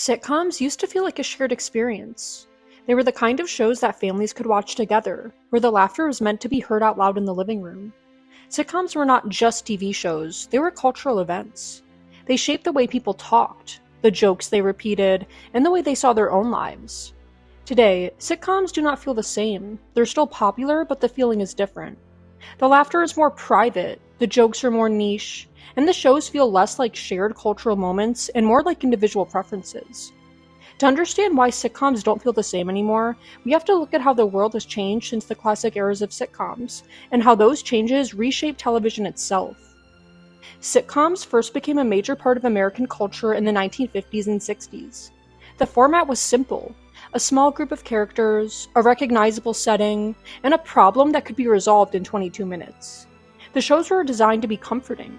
Sitcoms used to feel like a shared experience. They were the kind of shows that families could watch together, where the laughter was meant to be heard out loud in the living room. Sitcoms were not just TV shows, they were cultural events. They shaped the way people talked, the jokes they repeated, and the way they saw their own lives. Today, sitcoms do not feel the same. They're still popular, but the feeling is different. The laughter is more private, the jokes are more niche, and the shows feel less like shared cultural moments and more like individual preferences. To understand why sitcoms don't feel the same anymore, we have to look at how the world has changed since the classic eras of sitcoms, and how those changes reshape television itself. Sitcoms first became a major part of American culture in the 1950s and 60s. The format was simple: a small group of characters, a recognizable setting, and a problem that could be resolved in 22 minutes. The shows were designed to be comforting.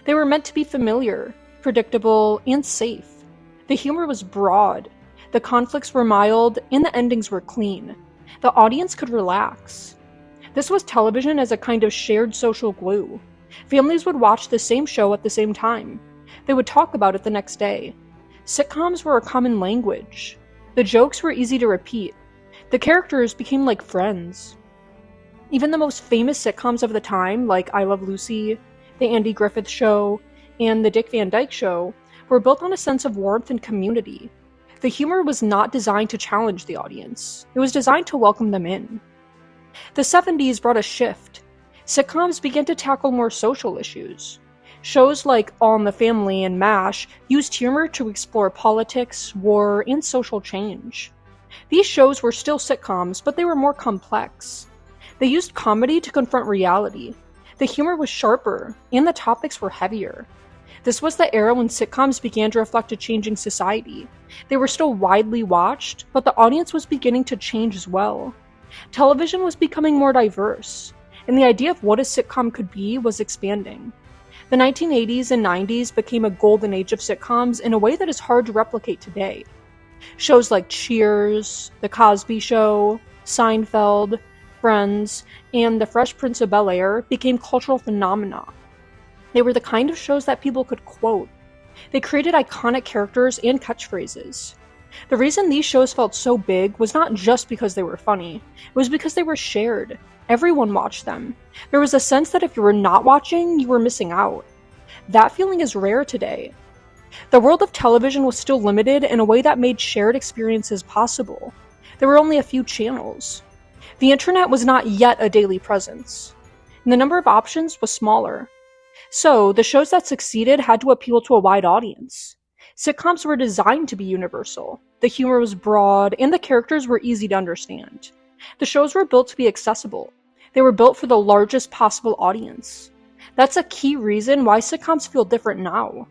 They were meant to be familiar, predictable, and safe. The humor was broad, the conflicts were mild, and the endings were clean. The audience could relax. This was television as a kind of shared social glue. Families would watch the same show at the same time. They would talk about it the next day. Sitcoms were a common language. The jokes were easy to repeat. The characters became like friends. Even the most famous sitcoms of the time, like I Love Lucy, The Andy Griffith Show, and The Dick Van Dyke Show, were built on a sense of warmth and community. The humor was not designed to challenge the audience. It was designed to welcome them in. The 70s brought a shift. Sitcoms began to tackle more social issues. Shows like All in the Family and MASH used humor to explore politics, war, and social change. These shows were still sitcoms, but they were more complex. They used comedy to confront reality. The humor was sharper, and the topics were heavier. This was the era when sitcoms began to reflect a changing society. They were still widely watched, but the audience was beginning to change as well. Television was becoming more diverse, and the idea of what a sitcom could be was expanding. The 1980s and 90s became a golden age of sitcoms in a way that is hard to replicate today. Shows like Cheers, The Cosby Show, Seinfeld, Friends, and The Fresh Prince of Bel-Air became cultural phenomena. They were the kind of shows that people could quote. They created iconic characters and catchphrases. The reason these shows felt so big was not just because they were funny, it was because they were shared. Everyone watched them. There was a sense that if you were not watching, you were missing out. That feeling is rare today. The world of television was still limited in a way that made shared experiences possible. There were only a few channels. The internet was not yet a daily presence, and the number of options was smaller. So, the shows that succeeded had to appeal to a wide audience. Sitcoms were designed to be universal. The humor was broad, and the characters were easy to understand. The shows were built to be accessible. They were built for the largest possible audience. That's a key reason why sitcoms feel different now.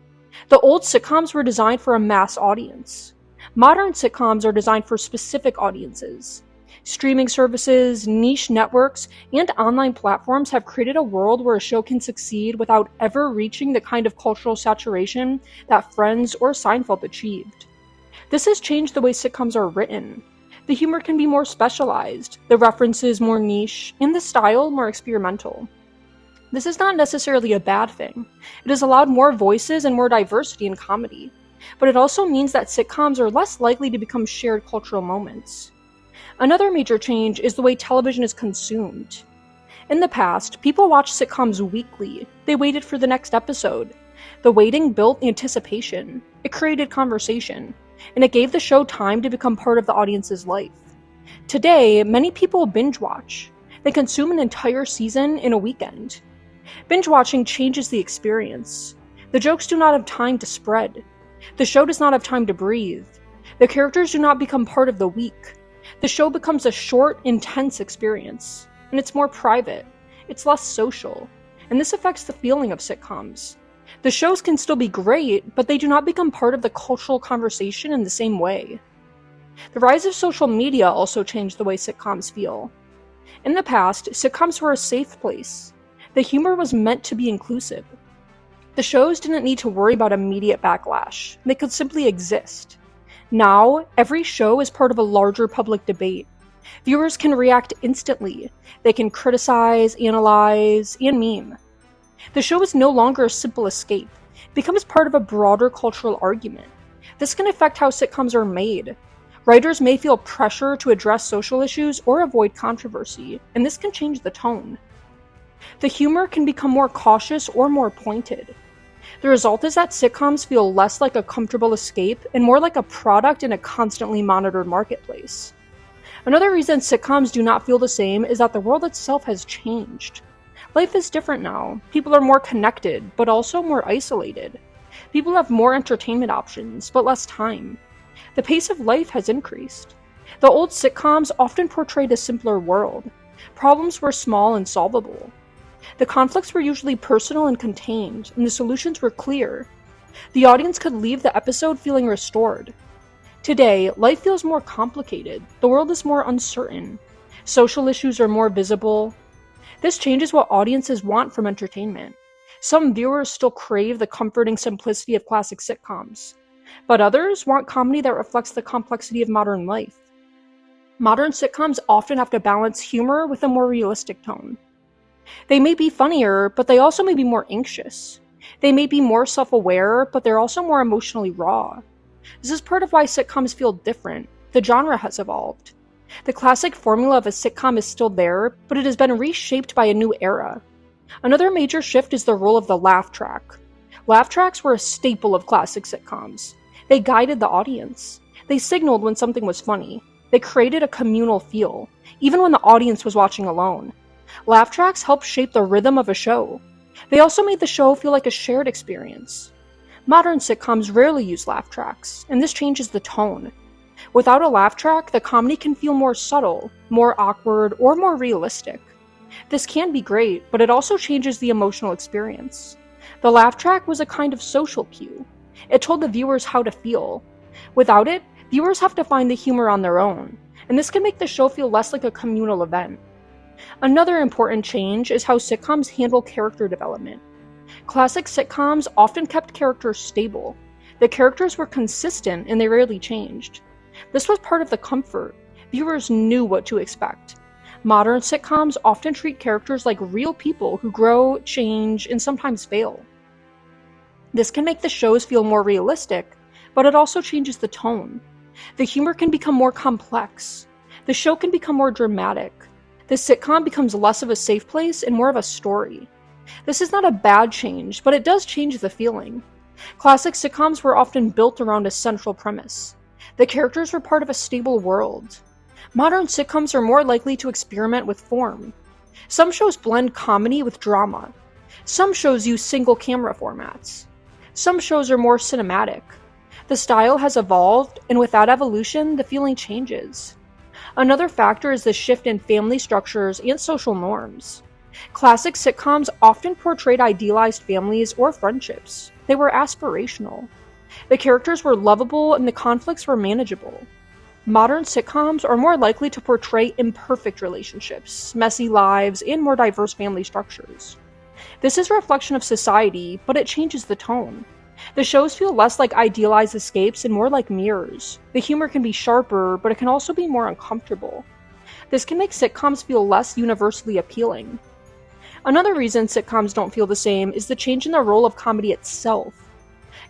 The old sitcoms were designed for a mass audience. Modern sitcoms are designed for specific audiences. Streaming services, niche networks, and online platforms have created a world where a show can succeed without ever reaching the kind of cultural saturation that Friends or Seinfeld achieved. This has changed the way sitcoms are written. The humor can be more specialized, the references more niche, and the style more experimental. This is not necessarily a bad thing. It has allowed more voices and more diversity in comedy. But it also means that sitcoms are less likely to become shared cultural moments. Another major change is the way television is consumed. In the past, people watched sitcoms weekly. They waited for the next episode. The waiting built anticipation. It created conversation, and it gave the show time to become part of the audience's life. Today, many people binge watch. They consume an entire season in a weekend. Binge watching changes the experience. The jokes do not have time to spread. The show does not have time to breathe. The characters do not become part of the week. The show becomes a short, intense experience, and it's more private. It's less social, and this affects the feeling of sitcoms. The shows can still be great, but they do not become part of the cultural conversation in the same way. The rise of social media also changed the way sitcoms feel. In the past, sitcoms were a safe place. The humor was meant to be inclusive. The shows didn't need to worry about immediate backlash. They could simply exist. Now, every show is part of a larger public debate. Viewers can react instantly. They can criticize, analyze, and meme. The show is no longer a simple escape. It becomes part of a broader cultural argument. This can affect how sitcoms are made. Writers may feel pressure to address social issues or avoid controversy, and this can change the tone. The humor can become more cautious or more pointed. The result is that sitcoms feel less like a comfortable escape and more like a product in a constantly monitored marketplace. Another reason sitcoms do not feel the same is that the world itself has changed. Life is different now. People are more connected, but also more isolated. People have more entertainment options, but less time. The pace of life has increased. The old sitcoms often portrayed a simpler world. Problems were small and solvable. The conflicts were usually personal and contained, and the solutions were clear. The audience could leave the episode feeling restored. Today, life feels more complicated. The world is more uncertain. Social issues are more visible. This changes what audiences want from entertainment. Some viewers still crave the comforting simplicity of classic sitcoms, but others want comedy that reflects the complexity of modern life. Modern sitcoms often have to balance humor with a more realistic tone. They may be funnier, but they also may be more anxious. They may be more self-aware, but they're also more emotionally raw. This is part of why sitcoms feel different. The genre has evolved. The classic formula of a sitcom is still there, but it has been reshaped by a new era. Another major shift is the role of the laugh track. Laugh tracks were a staple of classic sitcoms. They guided the audience. They signaled when something was funny. They created a communal feel, even when the audience was watching alone. Laugh tracks helped shape the rhythm of a show. They also made the show feel like a shared experience. Modern sitcoms rarely use laugh tracks, and this changes the tone. Without a laugh track, the comedy can feel more subtle, more awkward, or more realistic. This can be great, but it also changes the emotional experience. The laugh track was a kind of social cue. It told the viewers how to feel. Without it, viewers have to find the humor on their own, and this can make the show feel less like a communal event. Another important change is how sitcoms handle character development. Classic sitcoms often kept characters stable. The characters were consistent and they rarely changed. This was part of the comfort. Viewers knew what to expect. Modern sitcoms often treat characters like real people who grow, change, and sometimes fail. This can make the shows feel more realistic, but it also changes the tone. The humor can become more complex. The show can become more dramatic. The sitcom becomes less of a safe place and more of a story. This is not a bad change, but it does change the feeling. Classic sitcoms were often built around a central premise. The characters were part of a stable world. Modern sitcoms are more likely to experiment with form. Some shows blend comedy with drama. Some shows use single camera formats. Some shows are more cinematic. The style has evolved, and with that evolution, the feeling changes. Another factor is the shift in family structures and social norms. Classic sitcoms often portrayed idealized families or friendships. They were aspirational. The characters were lovable and the conflicts were manageable. Modern sitcoms are more likely to portray imperfect relationships, messy lives, and more diverse family structures. This is a reflection of society, but it changes the tone. The shows feel less like idealized escapes and more like mirrors. The humor can be sharper, but it can also be more uncomfortable. This can make sitcoms feel less universally appealing. Another reason sitcoms don't feel the same is the change in the role of comedy itself.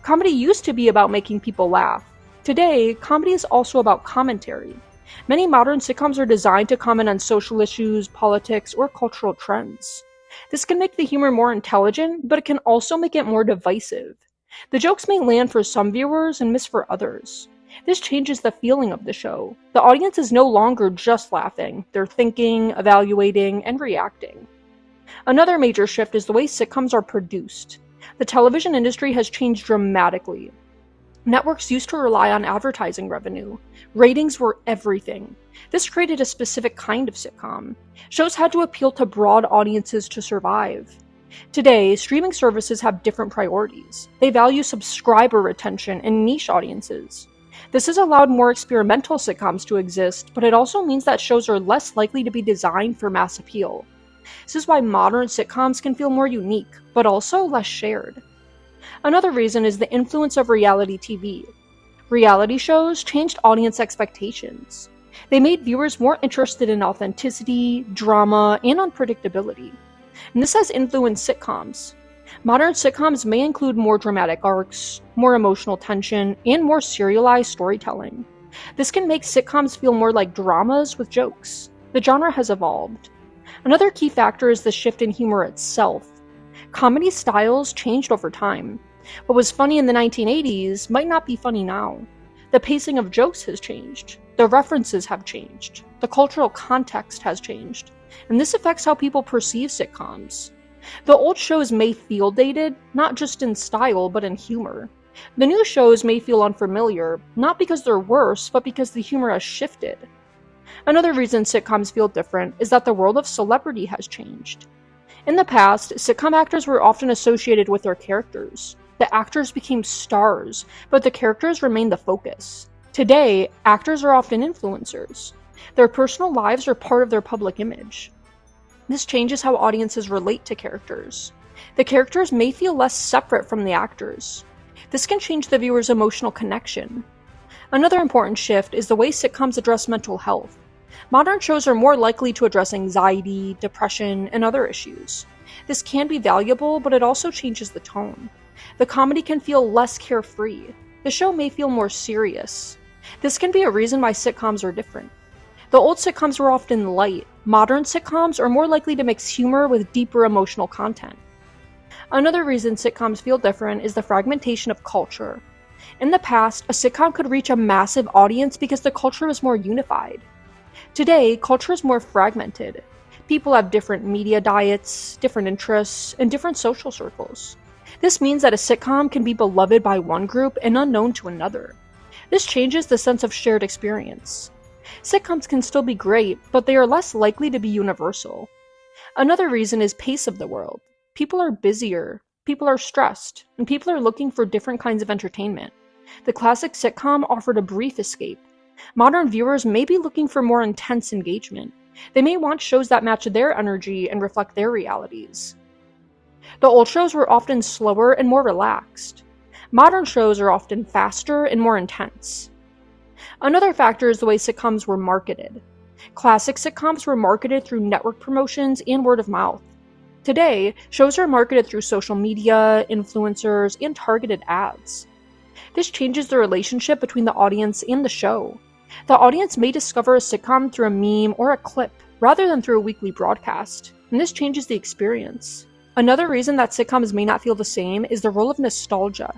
Comedy used to be about making people laugh. Today, comedy is also about commentary. Many modern sitcoms are designed to comment on social issues, politics, or cultural trends. This can make the humor more intelligent, but it can also make it more divisive. The jokes may land for some viewers and miss for others. This changes the feeling of the show. The audience is no longer just laughing, they're thinking, evaluating, and reacting. Another major shift is the way sitcoms are produced. The television industry has changed dramatically. Networks used to rely on advertising revenue. Ratings were everything. This created a specific kind of sitcom. Shows had to appeal to broad audiences to survive. Today, streaming services have different priorities. They value subscriber retention and niche audiences. This has allowed more experimental sitcoms to exist, but it also means that shows are less likely to be designed for mass appeal. This is why modern sitcoms can feel more unique, but also less shared. Another reason is the influence of reality TV. Reality shows changed audience expectations. They made viewers more interested in authenticity, drama, and unpredictability. And this has influenced sitcoms. Modern sitcoms may include more dramatic arcs, more emotional tension, and more serialized storytelling. This can make sitcoms feel more like dramas with jokes. The genre has evolved. Another key factor is the shift in humor itself. Comedy styles changed over time. What was funny in the 1980s might not be funny now. The pacing of jokes has changed. The references have changed. The cultural context has changed. And this affects how people perceive sitcoms. The old shows may feel dated, not just in style, but in humor. The new shows may feel unfamiliar, not because they're worse, but because the humor has shifted. Another reason sitcoms feel different is that the world of celebrity has changed. In the past, sitcom actors were often associated with their characters. The actors became stars, but the characters remained the focus. Today, actors are often influencers. Their personal lives are part of their public image. This changes how audiences relate to characters. The characters may feel less separate from the actors. This can change the viewer's emotional connection. Another important shift is the way sitcoms address mental health. Modern shows are more likely to address anxiety, depression, and other issues. This can be valuable, but it also changes the tone. The comedy can feel less carefree. The show may feel more serious. This can be a reason why sitcoms are different. The old sitcoms were often light. Modern sitcoms are more likely to mix humor with deeper emotional content. Another reason sitcoms feel different is the fragmentation of culture. In the past, a sitcom could reach a massive audience because the culture was more unified. Today, culture is more fragmented. People have different media diets, different interests, and different social circles. This means that a sitcom can be beloved by one group and unknown to another. This changes the sense of shared experience. Sitcoms can still be great, but they are less likely to be universal. Another reason is pace of the world. People are busier, people are stressed, and people are looking for different kinds of entertainment. The classic sitcom offered a brief escape. Modern viewers may be looking for more intense engagement. They may want shows that match their energy and reflect their realities. The old shows were often slower and more relaxed. Modern shows are often faster and more intense. Another factor is the way sitcoms were marketed. Classic sitcoms were marketed through network promotions and word of mouth. Today, shows are marketed through social media, influencers, and targeted ads. This changes the relationship between the audience and the show. The audience may discover a sitcom through a meme or a clip, rather than through a weekly broadcast, and this changes the experience. Another reason that sitcoms may not feel the same is the role of nostalgia.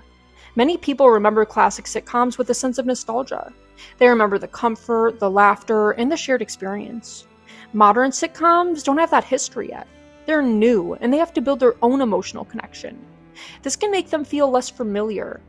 Many people remember classic sitcoms with a sense of nostalgia. They remember the comfort, the laughter, and the shared experience. Modern sitcoms don't have that history yet. They're new, and they have to build their own emotional connection. This can make them feel less familiar.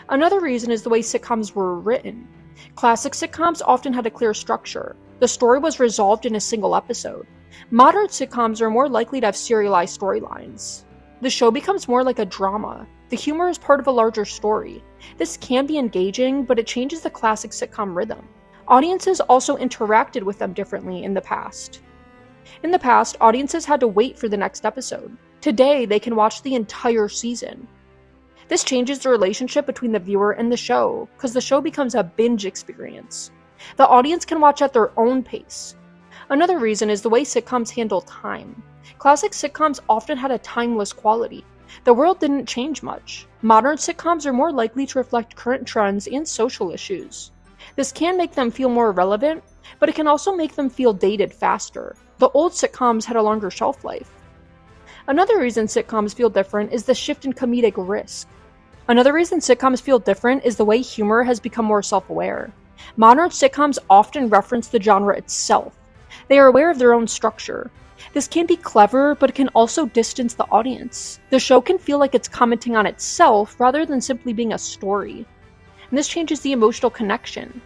Another reason is the way sitcoms were written. Classic sitcoms often had a clear structure. The story was resolved in a single episode. Modern sitcoms are more likely to have serialized storylines. The show becomes more like a drama. The humor is part of a larger story. This can be engaging, but it changes the classic sitcom rhythm. Audiences also interacted with them differently in the past. In the past, audiences had to wait for the next episode. Today, they can watch the entire season. This changes the relationship between the viewer and the show, because the show becomes a binge experience. The audience can watch at their own pace. Another reason is the way sitcoms handle time. Classic sitcoms often had a timeless quality. The world didn't change much. Modern sitcoms are more likely to reflect current trends and social issues. This can make them feel more relevant, but it can also make them feel dated faster. The old sitcoms had a longer shelf life. Another reason sitcoms feel different is the shift in comedic risk. Another reason sitcoms feel different is the way humor has become more self-aware. Modern sitcoms often reference the genre itself. They are aware of their own structure. This can be clever, but it can also distance the audience. The show can feel like it's commenting on itself rather than simply being a story. And this changes the emotional connection.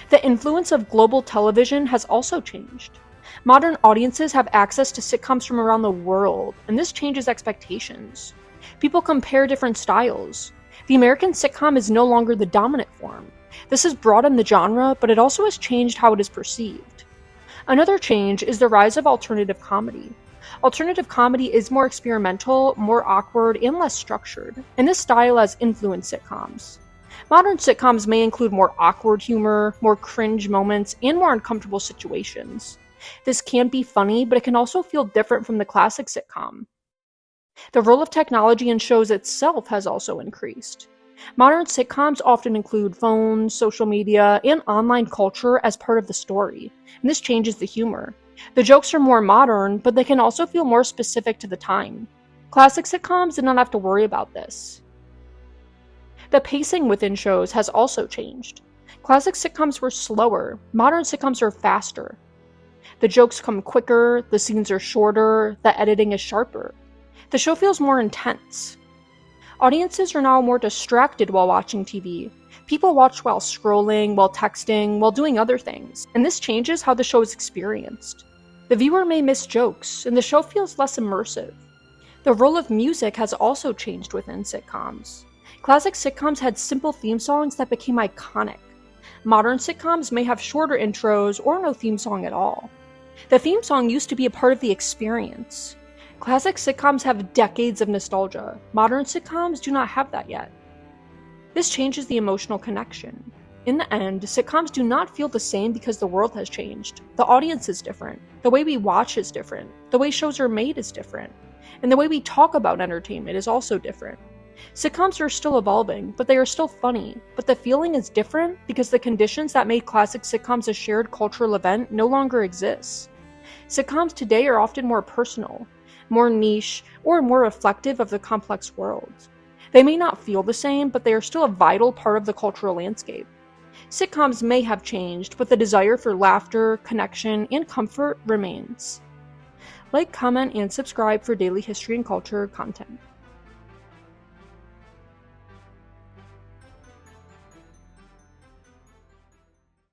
The influence of global television has also changed. Modern audiences have access to sitcoms from around the world, and this changes expectations. People compare different styles. The American sitcom is no longer the dominant form. This has broadened the genre, but it also has changed how it is perceived. Another change is the rise of alternative comedy. Alternative comedy is more experimental, more awkward, and less structured, and this style has influenced sitcoms. Modern sitcoms may include more awkward humor, more cringe moments, and more uncomfortable situations. This can be funny, but it can also feel different from the classic sitcom. The role of technology in shows itself has also increased. Modern sitcoms often include phones, social media, and online culture as part of the story, and this changes the humor. The jokes are more modern, but they can also feel more specific to the time. Classic sitcoms did not have to worry about this. The pacing within shows has also changed. Classic sitcoms were slower, modern sitcoms are faster. The jokes come quicker, the scenes are shorter, the editing is sharper. The show feels more intense. Audiences are now more distracted while watching TV. People watch while scrolling, while texting, while doing other things, and this changes how the show is experienced. The viewer may miss jokes, and the show feels less immersive. The role of music has also changed within sitcoms. Classic sitcoms had simple theme songs that became iconic. Modern sitcoms may have shorter intros or no theme song at all. The theme song used to be a part of the experience. Classic sitcoms have decades of nostalgia. Modern sitcoms do not have that yet. This changes the emotional connection. In the end, sitcoms do not feel the same because the world has changed. The audience is different. The way we watch is different. The way shows are made is different. And the way we talk about entertainment is also different. Sitcoms are still evolving, but they are still funny. But the feeling is different because the conditions that made classic sitcoms a shared cultural event no longer exist. Sitcoms today are often more personal, more niche, or more reflective of the complex world. They may not feel the same, but they are still a vital part of the cultural landscape. Sitcoms may have changed, but the desire for laughter, connection, and comfort remains. Like, comment, and subscribe for daily history and culture content.